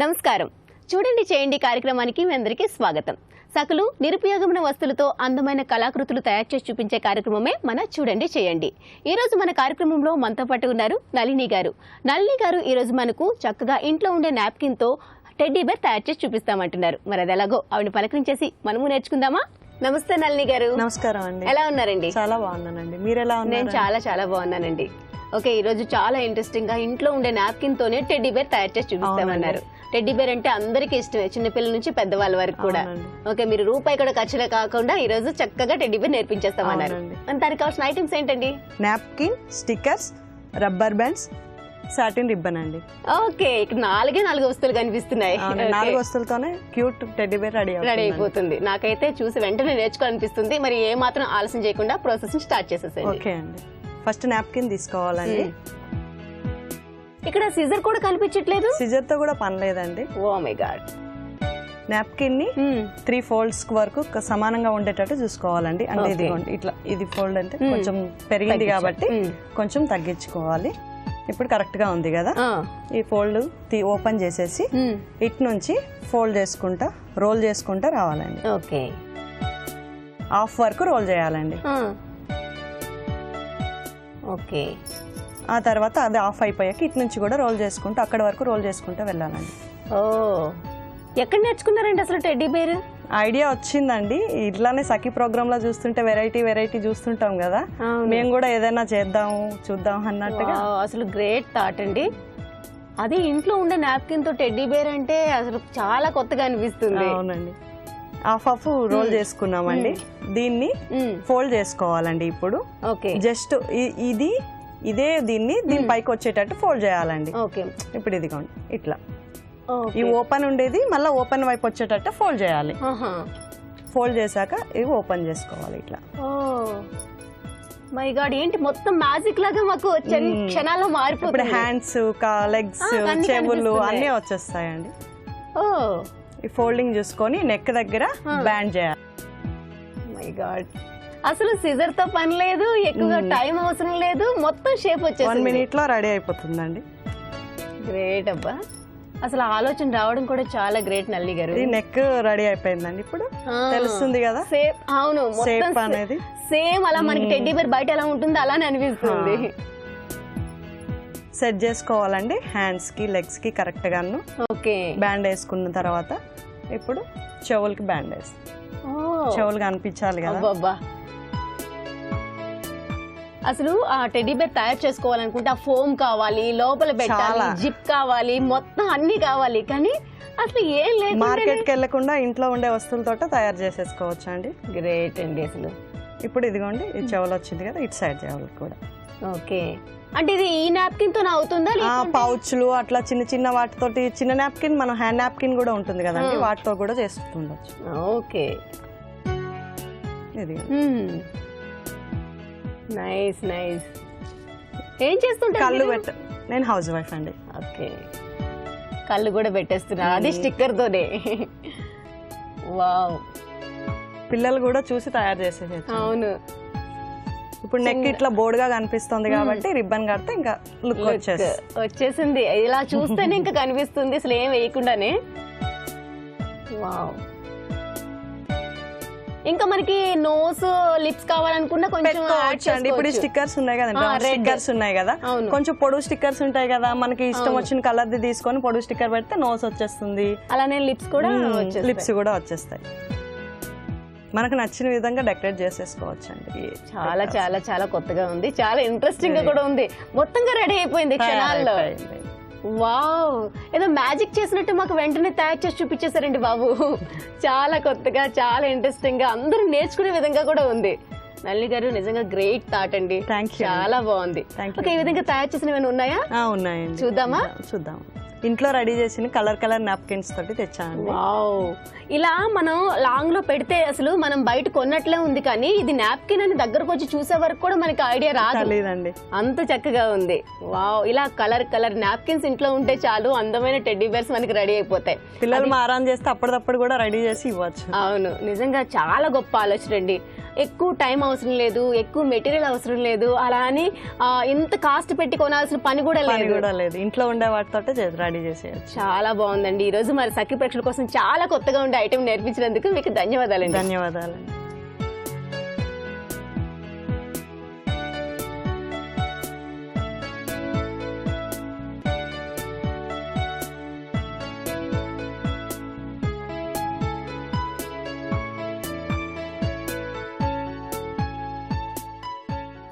నమస్కారం. చూడండి చేయండి కార్యక్రమానికి మీ అందరికీ స్వాగతం. సకలు నిరుపయోగమైన వస్తువులతో అందమైన కళాకృతులు తయారు చేసి చూపించే కార్యక్రమమే మన చూడండి చేయండి. ఈ రోజు మన కార్యక్రమంలో మనతో పాటు ఉన్నారు నళిని గారు. నళిని గారు ఈ రోజు మనకు చక్కగా ఇంట్లో ఉండే నాప్కిన్ తో టెడ్డీ బేర్ తయారు చేసి చూపిస్తామంటున్నారు. మరి అది ఎలాగో ఆవిడ పలకరించేసి మనము నేర్చుకుందామా? నమస్తే నళిని గారు. నమస్కారం అండి. ఎలా ఉన్నారండి? చాలా బాగున్నానండి. మీరు ఎలా ఉన్నారు? నేను చాలా బాగున్నానండి. ఓకే, ఈ రోజు చాలా ఇంట్రెస్టింగ్ గా ఇంట్లో ఉండే నాప్కిన్ తోనే టెడ్డీ బేర్ తయారు చేసి చూపిస్తామన్నారు. టెడ్డీ బేర్ అంటే అందరికీ ఇష్టమే, చిన్నపిల్లల నుంచి పెద్దవాళ్ళ వరకు కూడా. ఓకే, మీరు రూపాయి కూడా ఖర్చులే కాకుండా ఈ రోజు చక్కగా టెడ్డీ బేర్ నేర్పించేస్తామన్నారు. దానికి కావాల్సిన ఐటమ్స్ ఏంటండి? Napkin, stickers, rubber bands, satin ribbon అండి. ఓకే, ఇక్కడ నాలుగు వస్తువులు కనిపిస్తున్నాయి. 4 వస్తువులతోనే క్యూట్ టెడ్డీ బేర్ రెడీ అయిపోతుంది. నాకైతే చూసి వెంటనే నేర్చుకోవాలనిపిస్తుంది. మరి ఏ మాత్రం ఆలస్యం చేయకుండా ప్రాసెస్ స్టార్ట్ చేసేసేయండి. ఓకే అండి. ఫస్ట్ నాప్కిన్ తీసుకోవాలండి. ఇక్కడ సిజర్ కూడా కనిపించట్లేదు. సిజర్ తో కూడా పని లేదండి. Oh my God. నాప్కిన్ ని 3 ఫోల్డ్స్ వరకు సమానంగా ఉండేటట్టు చూసుకోవాలండి. అంటే ఇదిగోండి ఇట్లా, ఇది ఫోల్డ్ అంటే కొంచెం పెరిగింది కాబట్టి కొంచెం తగ్గించుకోవాలి. ఇప్పుడు కరెక్ట్ గా ఉంది కదా. ఈ ఫోల్డ్ ఓపెన్ చేసేసి ఇటు నుంచి ఫోల్డ్ చేసుకుంటా రోల్ చేసుకుంటా రావాలండి. ఓకే, హాఫ్ వరకు రోల్ చేయాలండి. ఓకే, ఆ తర్వాత అది ఆఫ్ అయిపోయాక ఇటు నుంచి కూడా రోల్ చేసుకుంటూ అక్కడ వరకు రోల్ చేసుకుంటూ వెళ్ళాలండి. ఓ, ఎక్కడ నేర్చుకున్నారండి అసలు టెడ్డీ బేర్? ఐడియా వచ్చిందండి. ఇట్లానే సఖీ ప్రోగ్రామ్ లో చూస్తుంటే వెరైటీ చూస్తుంటాం కదా, మేము కూడా ఏదైనా చూద్దాం అన్నట్టుగా. అసలు గ్రేట్ థాట్ అండి. అది ఇంట్లో ఉండే నాప్కిన్ తో టెడ్డీ బేర్ అంటే అసలు చాలా కొత్తగా అనిపిస్తుంది. అవునండి. హాఫ్ రోల్ చేసుకున్నామండి. దీన్ని ఫోల్డ్ చేసుకోవాలండి. ఇప్పుడు జస్ట్ దీన్ని పైకి వచ్చేటట్టు ఫోల్డ్ చేయాలండి. ఇప్పుడు ఇదిగోండి ఇట్లా, ఈ ఓపెన్ ఉండేది మళ్ళీ ఓపెన్ వైపు వచ్చేటట్టు ఫోల్డ్ చేయాలి. ఫోల్డ్ చేశాక ఇవి ఓపెన్ చేసుకోవాలి ఇట్లా. మై గాడ్, ఏంటి మొత్తం మ్యాజిక్ లాగా మాకు క్షణాల్లో మారిపోతుంది. ఇప్పుడు హ్యాండ్స్, లెగ్స్, చెవులు అన్నీ వచ్చేస్తాయండి. ఈ ఫోల్డింగ్ చూసుకొని నెక్ దగ్గర బ్యాండ్ చేయాలి. మై గాడ్, అసలు సిజర్ తో పని లేదు, ఎక్కువగా టైం అవసరం లేదు, మొత్తం షేప్ వచ్చేసి 1 మినిట్ లో రెడీ అయిపోతుందండి. గ్రేట్ అబ్బా, అసలు ఆలోచన రావడం కూడా చాలా గ్రేట్ నళిని గారు. ఈ నెక్ రెడీ అయిపోయిందండి. ఇప్పుడు తెలుస్తుంది కదా. అవును, షేప్ అనేది సేమ్ అలా మనకి టెడ్డీ బేర్ బయట ఎలా ఉంటుందో అలానే అనిపిస్తుంది. సెట్ చేసుకోవాలండి హ్యాండ్స్ కి, లెగ్స్ కి కరెక్ట్ గాను. ఓకే, బ్యాండ్ వేసుకున్న తర్వాత ఇప్పుడు చెవులకి బ్యాండ్ వేసి, చెవులు కనిపించాలి కదా. అసలు ఆ టెడ్డీ బేర్ తయారు చేసుకోవాలనుకుంటే ఆ ఫోమ్ కావాలి, లోపల పెట్టాలి, జిప్ కావాలి, మొత్తం అన్ని కావాలి. కానీ అసలు ఏం లేదు, మార్కెట్ కి వెళ్లకుండా ఇంట్లో ఉండే వస్తువులతో తయారు చేసేసుకోవచ్చు అండి. గ్రేట్ అండి అసలు. ఇప్పుడు ఇదిగోండి ఈ చెవులు వచ్చింది కదా, ఇటు సైడ్ చెవులు కూడా. ఓకే, అంటే ఇది ఈ నాప్కిన్ తో అవుతుందా? పౌచ్లు అట్లా చిన్న వాటితోటి, చిన్న నాప్కిన్ మనం హ్యాండ్ నాప్కిన్ కూడా ఉంటుంది కదండి, వాటితో కూడా చేస్తుండొచ్చు. ఓకే, ఇది నైస్. ఏం చేస్తుంటా? కళ్ళు నేను హౌస్ వైఫ్ అండి. ఓకే, కళ్ళు కూడా పెట్టేస్తున్నా, అది స్టిక్కర్ తోనే. వావ్, పిల్లలు కూడా చూసి తయారు చేసేది. అవును. ఇప్పుడు నెక్ ఇట్లా బోర్డుగా కనిపిస్తుంది కాబట్టి రిబ్బన్ కడితే ఇంకా లుక్ వచ్చేసింది. ఇలా చూస్తేనే ఇంకా కనిపిస్తుంది, అసలు ఏం వేయకుండానే. వావ్, ఇంకా మనకి నోస్, లిప్స్ కావాలనుకున్నా కొంచెం ఇప్పుడు స్టిక్కర్స్ ఉన్నాయి కదండి, స్టిక్కర్స్ ఉన్నాయి కదా, కొంచెం పొడుగు స్టిక్కర్స్ ఉంటాయి కదా, మనకి ఇష్టం వచ్చిన కలర్ ది తీసుకొని పొడుగు స్టిక్కర్ పెడితే నోస్ వచ్చేస్తుంది. అలానే లిప్స్ కూడా వచ్చేస్తాయి. మనకు నచ్చిన విధంగా డెకరేట్ చేసేసుకోవచ్చు అండి. చాలా కొత్తగా ఉంది, చాలా ఇంట్రెస్టింగ్ గా కూడా ఉంది. మొత్తంగా రెడీ అయిపోయింది క్షణాల్లో. వావ్, ఏదో మ్యాజిక్ చేసినట్టు మాకు వెంటనే తయారు చేసి చూపించేశారండి బాబు. చాలా కొత్తగా, చాలా ఇంట్రెస్టింగ్ గా, అందరూ నేర్చుకునే విధంగా కూడా ఉంది. నళిని గారు నిజంగా గ్రేట్ థాట్ అండి. చాలా బాగుంది. ఓకే, ఈ విధంగా తయారు చేసినవి ఉన్నాయా? ఉన్నాయండి, చూద్దాం. ఇంట్లో రెడీ చేసిన కలర్ నాప్కిన్స్ తోటి తెచ్చాను. వావ్, ఇలా మనం లాంగ్ లో పెడితే అసలు మనం బయట కొన్నట్లే ఉంది, కానీ ఇది నాప్కిన్ అని దగ్గరకు వచ్చి చూసే వరకు కూడా మనకి ఐడియా రాలేదండి, అంత చక్కగా ఉంది. వావ్, ఇలా కలర్ నాప్కిన్స్ ఇంట్లో ఉంటే చాలు, అందమైన టెడ్డీ బేర్స్ మనకి రెడీ అయిపోతాయి. పిల్లలు మారాన్ చేస్తే అప్పటిదప్పుడు కూడా రెడీ చేసి ఇవ్వచ్చు. అవును, నిజంగా చాలా గొప్ప ఆలోచన అండి. ఎక్కువ టైం అవసరం లేదు, ఎక్కువ మెటీరియల్ అవసరం లేదు, అలా అని ఇంత కాస్ట్ పెట్టి కొనాల్సిన పని కూడా లేదు. ఇంట్లో ఉండే వాటితో రెడీ రెడీ చేసేయచ్చు. చాలా బాగుందండి. ఈ రోజు మరి సఖి ప్రేక్షకుల కోసం చాలా కొత్తగా ఉండే ఐటమ్ నేర్పించినందుకు మీకు ధన్యవాదాలండి. ధన్యవాదాలండి.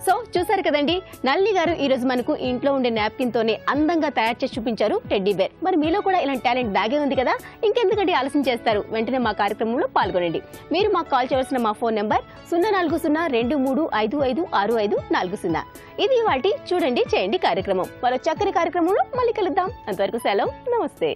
సో చూసారు కదండి, నళిని గారు ఈ రోజు మనకు ఇంట్లో ఉండే నాప్కిన్ తోనే అందంగా తయారు చేసి చూపించారు టెడ్డీ బేర్. మరి మీలో కూడా ఇలాంటి టాలెంట్ దాగే ఉంది కదా, ఇంకెందుకంటే ఆలస్యం చేస్తారు, వెంటనే మా కార్యక్రమంలో పాల్గొనండి. మీరు మాకు కాల్ చేయవలసిన మా ఫోన్ నెంబర్ 0402355654. ఇది వాటి చూడండి చేయండి కార్యక్రమం. మరో చక్కని కార్యక్రమంలో మళ్ళీ కలుద్దాం. అంతవరకు సెలవు, నమస్తే.